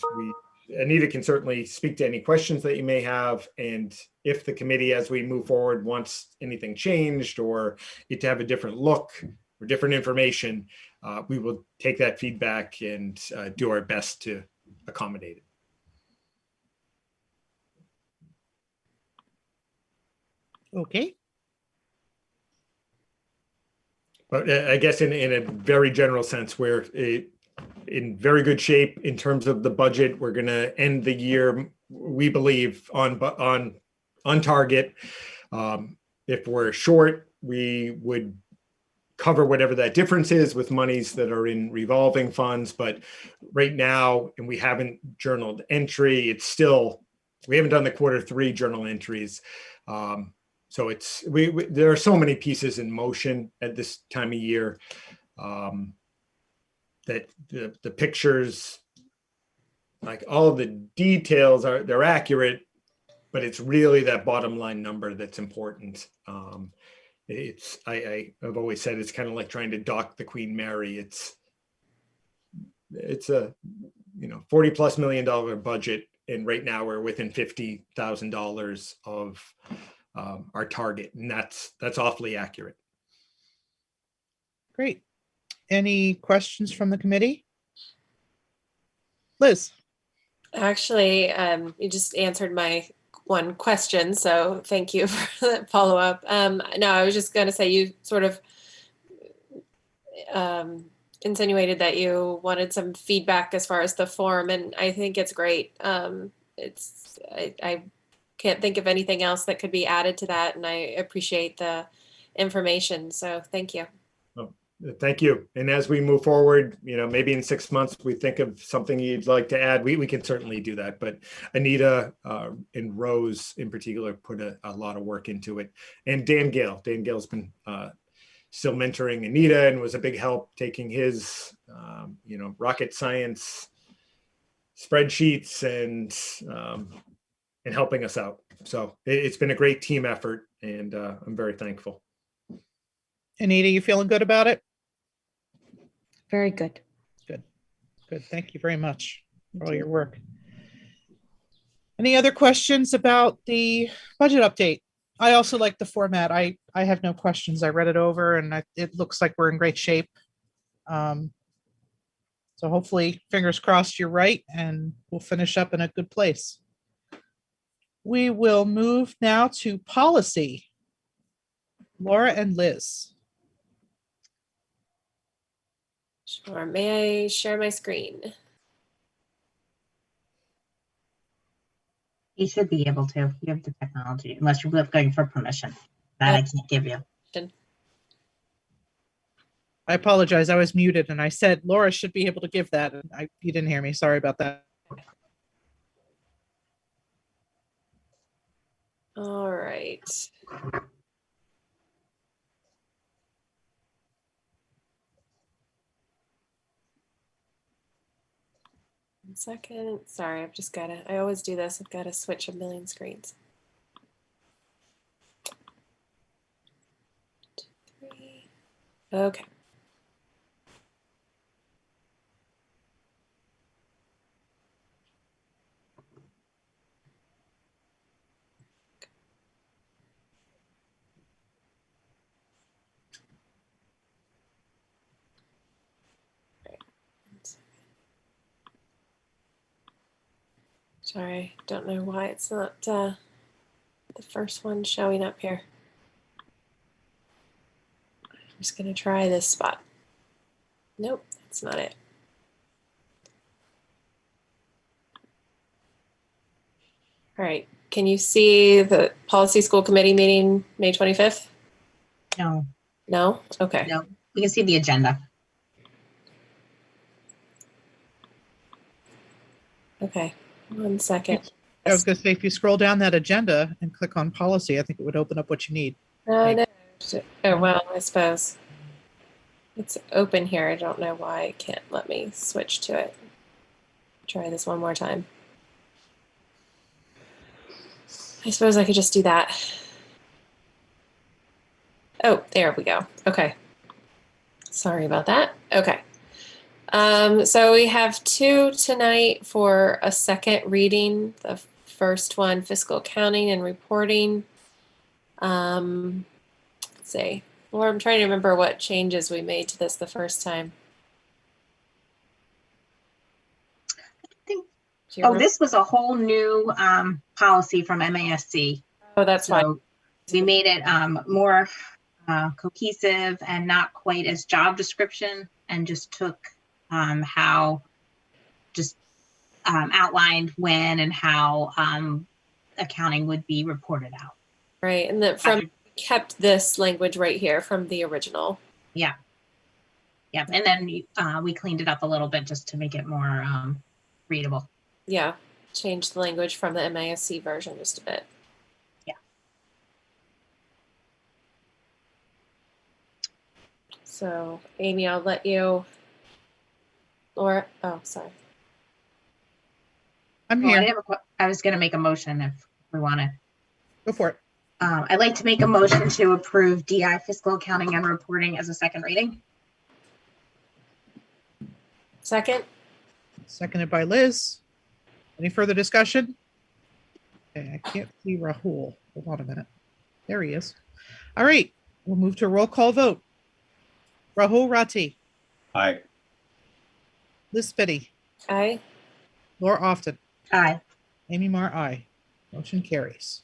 Anita can certainly speak to any questions that you may have. And if the committee, as we move forward, wants anything changed or it to have a different look or different information, we will take that feedback and do our best to accommodate it. Okay. But I guess in a very general sense, we're in very good shape in terms of the budget. We're going to end the year, we believe, on target. If we're short, we would cover whatever that difference is with monies that are in revolving funds. But right now, and we haven't journaled entry, it's still, we haven't done the Q3 journal entries. So it's, there are so many pieces in motion at this time of year that the pictures, like all of the details they're accurate, but it's really that bottom line number that's important. I've always said it's kind of like trying to dock the Queen Mary. It's a $40+ million budget, and right now we're within $50,000 of our target, and that's awfully accurate. Great. Any questions from the committee? Liz? Actually, you just answered my one question, so thank you for that follow-up. No, I was just going to say, you sort of insinuated that you wanted some feedback as far as the form, and I think it's great. I can't think of anything else that could be added to that, and I appreciate the information, so thank you. Thank you. And as we move forward, maybe in 6 months, we think of something you'd like to add, we can certainly do that. But Anita and Rose in particular put a lot of work into it. And Dan Gale's been still mentoring Anita and was a big help taking his, rocket science spreadsheets and helping us out. So it's been a great team effort, and I'm very thankful. Anita, you feeling good about it? Very good. Good. Thank you very much for all your work. Any other questions about the budget update? I also like the format. I have no questions. I read it over, and it looks like we're in great shape. So hopefully, fingers crossed, you're right, and we'll finish up in a good place. We will move now to policy. Laura and Liz. Sure. May I share my screen? You should be able to. You have the technology, unless you're going for permission. That I can't give you. I apologize. I was muted, and I said Laura should be able to give that. And you didn't hear me. Sorry about that. All right. One second. Sorry, I always do this. I've got to switch a million screens. 2, 3. Okay. Sorry, don't know why it's not the first one showing up here. I'm just going to try this spot. Nope, that's not it. All right, can you see the policy school committee meeting May 25th? No. No? Okay. No, you can see the agenda. Okay. 1 second. I was going to say, if you scroll down that agenda and click on policy, I think it would open up what you need. I know. Oh, well, I suppose. It's open here. I don't know why it can't let me switch to it. Try this one more time. I suppose I could just do that. Oh, there we go. Okay. Sorry about that. Okay. So we have two tonight for a second reading. The first one, fiscal accounting and reporting. Let's see. Or I'm trying to remember what changes we made to this the first time. This was a whole new policy from MASC. Oh, that's why. We made it more cohesive and not quite as job description, and just took how outlined when and how accounting would be reported out. Right, and that kept this language right here from the original. Yeah. Yeah, and then we cleaned it up a little bit just to make it more readable. Yeah, changed the language from the MASC version just a bit. Yeah. So, Amy, I'll let you. Laura, oh, sorry. I'm here. I was going to make a motion if we want to. Go for it. I'd like to make a motion to approve DI fiscal accounting and reporting as a second reading. Second. Seconded by Liz. Any further discussion? Okay, I can't see Rahul. Hold on a minute. There he is. All right, we'll move to a roll call vote. Rahul Rati. Aye. Liz Spitty. Aye. Laura Often. Aye. Amy Marr, aye. Motion carries.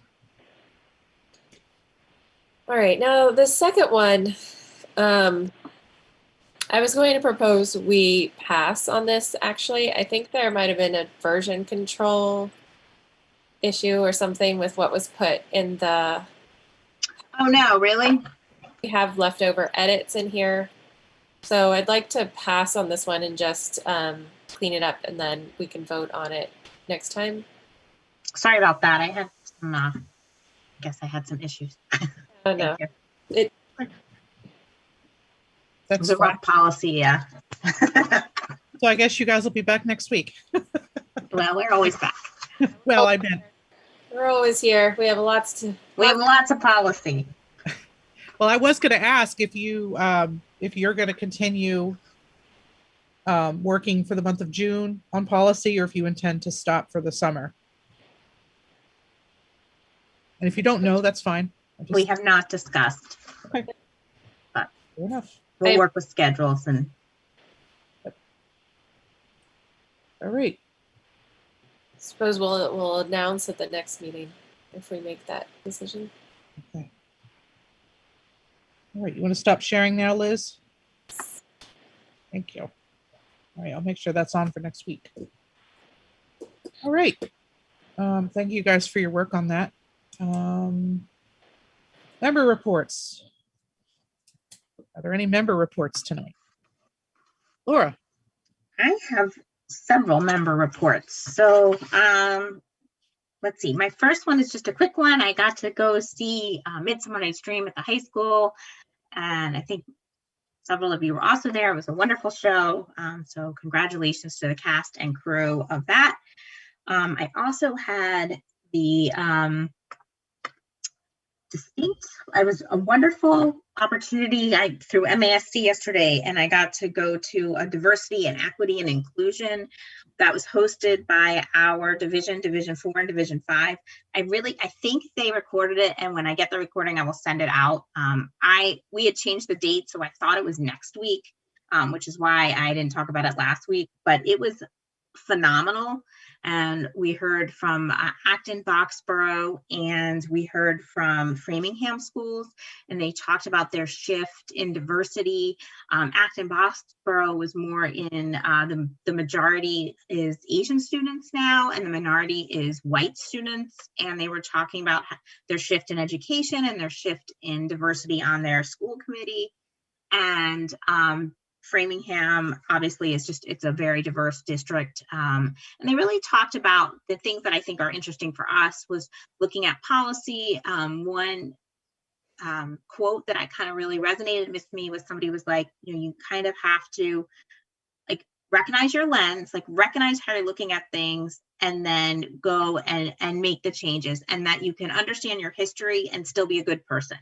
All right, now the second one, I was going to propose we pass on this, actually. I think there might have been a version control issue or something with what was put in the... Oh, no, really? We have leftover edits in here. So I'd like to pass on this one and just clean it up, and then we can vote on it next time. Sorry about that. I had some, I guess I had some issues. Oh, no. That's a rough policy, yeah. So I guess you guys will be back next week. Well, we're always back. Well, I meant. We're always here. We have lots of policy. Well, I was going to ask if you're going to continue working for the month of June on policy, or if you intend to stop for the summer. And if you don't know, that's fine. We have not discussed. Okay. But fair enough. We'll work with schedules and. All right. Suppose we'll announce at the next meeting if we make that decision. Okay. All right. You want to stop sharing now, Liz? Thank you. All right. I'll make sure that's on for next week. All right. Thank you guys for your work on that. Member reports. Are there any member reports tonight? Laura. I have several member reports. So let's see. My first one is just a quick one. I got to go see Midsummer Night's Dream at the high school, and I think several of you were also there. It was a wonderful show. So congratulations to the cast and crew of that. I also had the it was a wonderful opportunity through MASC yesterday, and I got to go to a diversity and equity and inclusion that was hosted by our Division 4 and Division 5. I think they recorded it, and when I get the recording, I will send it out. We had changed the date, so I thought it was next week, which is why I didn't talk about it last week, but it was phenomenal. And we heard from Acton Boxborough, and we heard from Framingham schools, and they talked about their shift in diversity. Acton Boxborough was more in the majority is Asian students now, and the minority is white students. And they were talking about their shift in education and their shift in diversity on their school committee. And Framingham obviously it's a very diverse district. And they really talked about the things that I think are interesting for us was looking at policy. One quote that I kind of really resonated with me was somebody was like, you kind of have to like recognize your lens, like recognize how you're looking at things, and then go and make the changes, and that you can understand your history and still be a good person.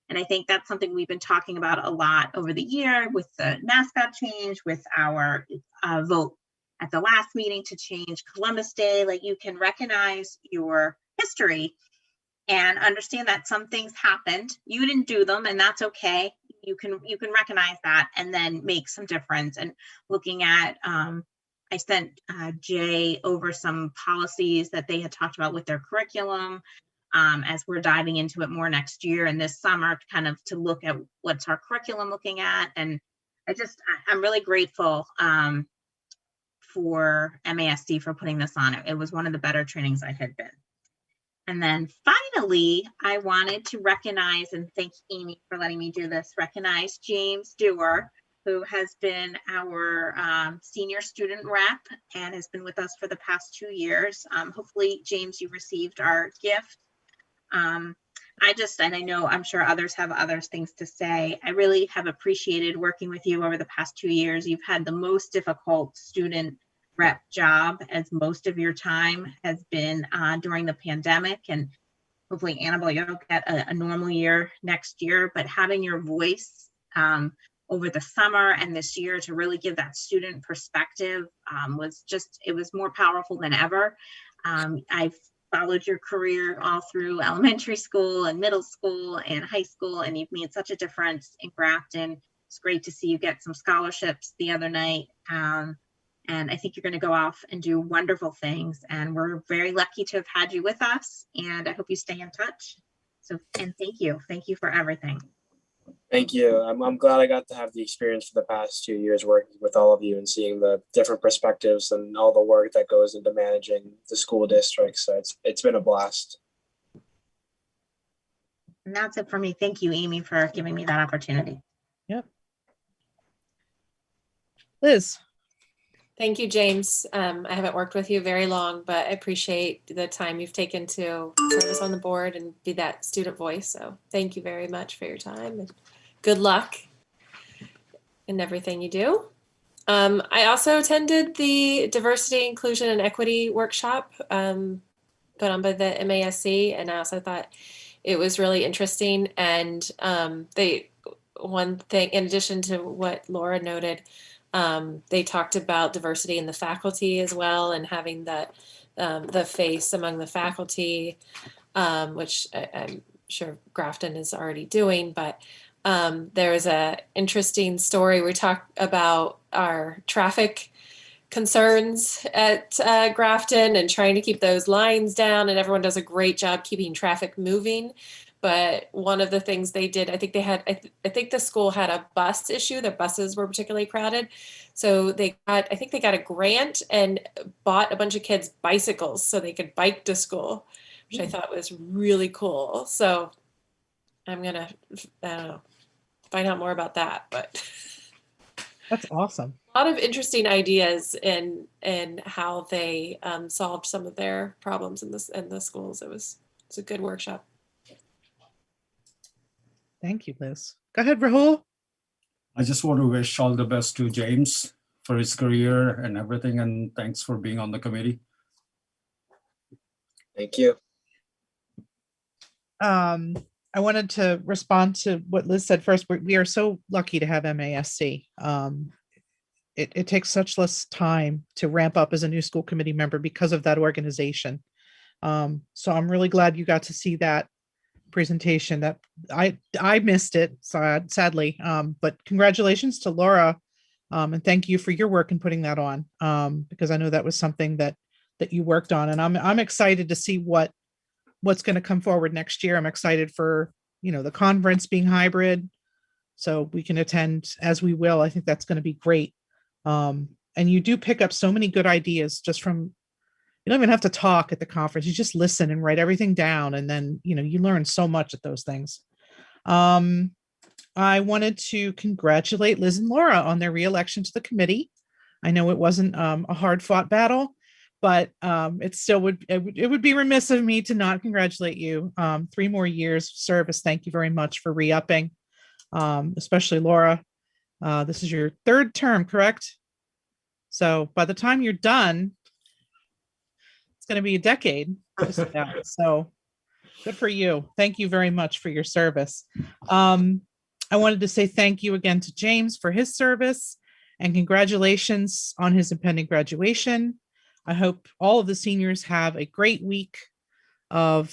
And I think that's something we've been talking about a lot over the year with the mascot change, with our vote at the last meeting to change Columbus Day. Like, you can recognize your history and understand that some things happened. You didn't do them, and that's okay. You can recognize that and then make some difference. And looking at, I sent Jay over some policies that they had talked about with their curriculum, as we're diving into it more next year and this summer, kind of to look at what's our curriculum looking at. And I'm really grateful for MASC for putting this on. It was one of the better trainings I had been. And then finally, I wanted to recognize, and thank Amy for letting me do this, recognize James Dewar, who has been our senior student rep and has been with us for the past 2 years. Hopefully, James, you received our gift. And I know I'm sure others have other things to say. I really have appreciated working with you over the past 2 years. You've had the most difficult student rep job, as most of your time has been during the pandemic. And hopefully, Annabelle, you'll get a normal year next year, but having your voice over the summer and this year to really give that student perspective it was more powerful than ever. I've followed your career all through elementary school and middle school and high school, and you've made such a difference in Grafton. It's great to see you get some scholarships the other night. And I think you're going to go off and do wonderful things. And we're very lucky to have had you with us. And I hope you stay in touch. And thank you. Thank you for everything. Thank you. I'm glad I got to have the experience for the past 2 years working with all of you and seeing the different perspectives and all the work that goes into managing the school district. So it's been a blast. And that's it for me. Thank you, Amy, for giving me that opportunity. Yep. Liz. Thank you, James. I haven't worked with you very long, but I appreciate the time you've taken to serve us on the board and be that student voice. So thank you very much for your time, and good luck in everything you do. I also attended the Diversity, Inclusion, and Equity workshop put on by the MASC, and I also thought it was really interesting. And one thing, in addition to what Laura noted, they talked about diversity in the faculty as well, and having the face among the faculty, which I'm sure Grafton is already doing. But there was a interesting story. We talked about our traffic concerns at Grafton and trying to keep those lines down, and everyone does a great job keeping traffic moving. But one of the things they did, I think the school had a bus issue. Their buses were particularly crowded. So they got a grant and bought a bunch of kids bicycles so they could bike to school, which I thought was really cool. So I'm gonna, I don't know, find out more about that. But That's awesome. A lot of interesting ideas in how they solved some of their problems in the schools. It's a good workshop. Thank you, Liz. Go ahead, Rahul. I just want to wish all the best to James for his career and everything, and thanks for being on the committee. Thank you. I wanted to respond to what Liz said first. We are so lucky to have MASC. It takes such less time to ramp up as a new school committee member because of that organization. So I'm really glad you got to see that presentation. That I missed it, sadly. But congratulations to Laura, and thank you for your work in putting that on, because I know that was something that you worked on, and I'm excited to see what's going to come forward next year. I'm excited for the conference being hybrid, so we can attend as we will. I think that's going to be great. And you do pick up so many good ideas just from. You don't even have to talk at the conference. You just listen and write everything down. And then, you learn so much at those things. I wanted to congratulate Liz and Laura on their reelection to the committee. I know it wasn't a hard fought battle, but it still it would be remiss of me to not congratulate you. 3 more years of service. Thank you very much for re-upping, especially Laura. This is your 3rd term, correct? So by the time you're done, it's going to be a decade. Just about. So good for you. Thank you very much for your service. I wanted to say thank you again to James for his service and congratulations on his impending graduation. I hope all of the seniors have a great week of,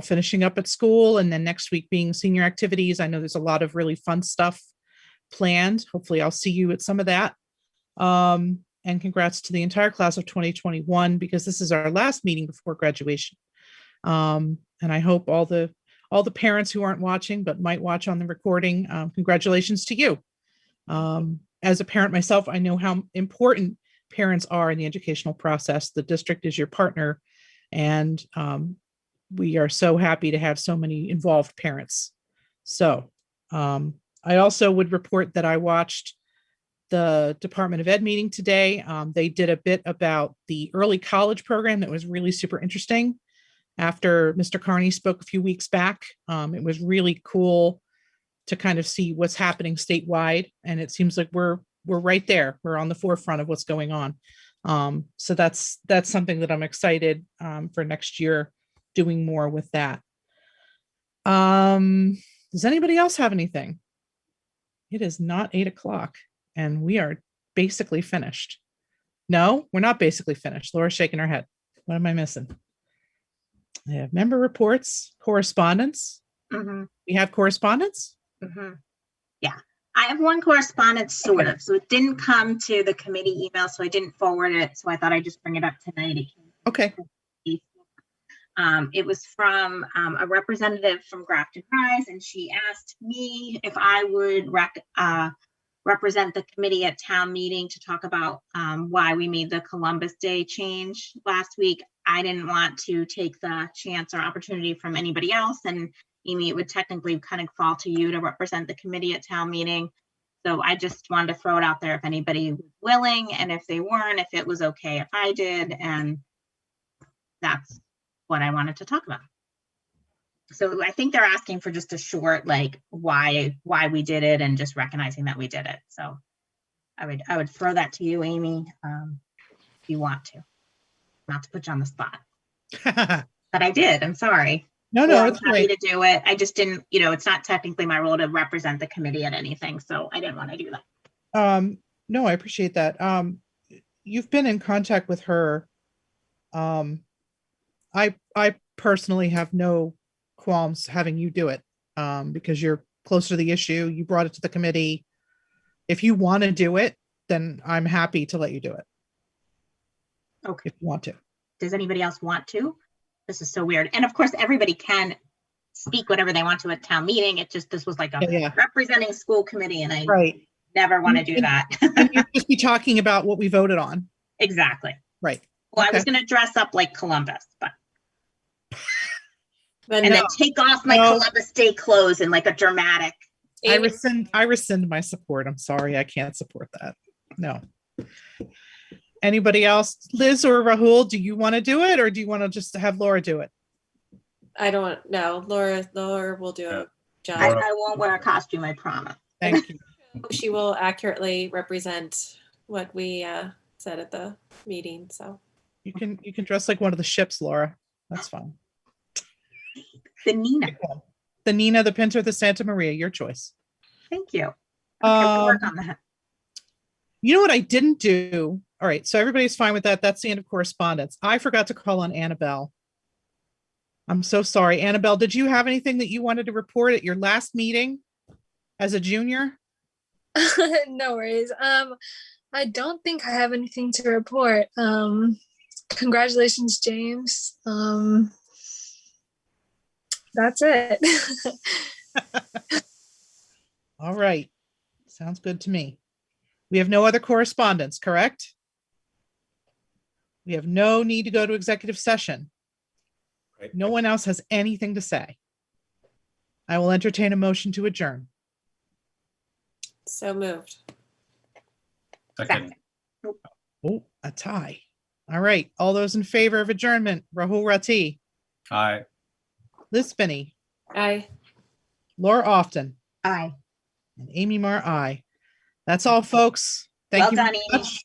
finishing up at school, and then next week being senior activities. I know there's a lot of really fun stuff planned. Hopefully I'll see you at some of that. And congrats to the entire class of 2021, because this is our last meeting before graduation. And I hope all the parents who aren't watching but might watch on the recording, congratulations to you. As a parent myself, I know how important parents are in the educational process. The district is your partner, and we are so happy to have so many involved parents. So I also would report that I watched the Department of Ed meeting today. They did a bit about the early college program that was really super interesting. After Mr. Carney spoke a few weeks back, it was really cool to kind of see what's happening statewide. And it seems like we're right there. We're on the forefront of what's going on. So that's something that I'm excited for next year, doing more with that. Does anybody else have anything? It is not 8 o'clock and we are basically finished. No, we're not basically finished. Laura's shaking her head. What am I missing? I have member reports, correspondence. We have correspondence. Yeah, I have one correspondence, sort of. So it didn't come to the committee email, so I didn't forward it. So I thought I'd just bring it up tonight. Okay. It was from a representative from Grafton Rise, and she asked me if I would represent the committee at town meeting to talk about why we made the Columbus Day change last week. I didn't want to take the chance or opportunity from anybody else, and Amy, it would technically kind of fall to you to represent the committee at town meeting. So I just wanted to throw it out there if anybody was willing, and if they weren't, if it was okay if I did, and that's what I wanted to talk about. So I think they're asking for just a short, like, why we did it and just recognizing that we did it. So I would throw that to you, Amy, if you want to, not to put you on the spot. But I did, I'm sorry. No, I'm it's happy great. to do it. I just didn't, it's not technically my role to represent the committee at anything. So I didn't want to do that. No, I appreciate that. You've been in contact with her. I personally have no qualms having you do it, because you're closer to the issue. You brought it to the committee. If you want to do it, then I'm happy to let you do it. Okay. If you want to. Does anybody else want to? This is so weird. And of course, everybody can speak whatever they want to at town meeting. It just, this was like a representing school committee, and I never want to do that. And you'd just be talking about what we voted on. Exactly. Right. Well, I was going to dress up like Columbus, but. Then and then take off my Columbus Day clothes in like a dramatic. I rescind my support. I'm sorry, I can't support that. No. Anybody else? Liz or Rahul, do you want to do it, or do you want to just have Laura do it? I don't know. Laura will do a job. I won't wear a costume, I promise. Thank you. She will accurately represent what we said at the meeting. So you can dress like one of the ships, Laura. That's fine. The Nina. The Nina, the Pinta, the Santa Maria, your choice. Thank you. Okay, we'll work on that. You know what I didn't do? All right, so everybody's fine with that. That's the end of correspondence. I forgot to call on Annabelle. I'm so sorry. Annabelle, did you have anything that you wanted to report at your last meeting as a junior? No worries. I don't think I have anything to report. Congratulations, James. That's it. All right. Sounds good to me. We have no other correspondence, correct? We have no need to go to executive session. Right. No one else has anything to say. I will entertain a motion to adjourn. So moved. Second. Oh, a tie. All right. All those in favor of adjournment, Rahul Rati, Aye. Liz Spinney, Aye. Laura Often, Aye. and Amy Marr, aye. That's all, folks. Thank Well you done, very Amy. much.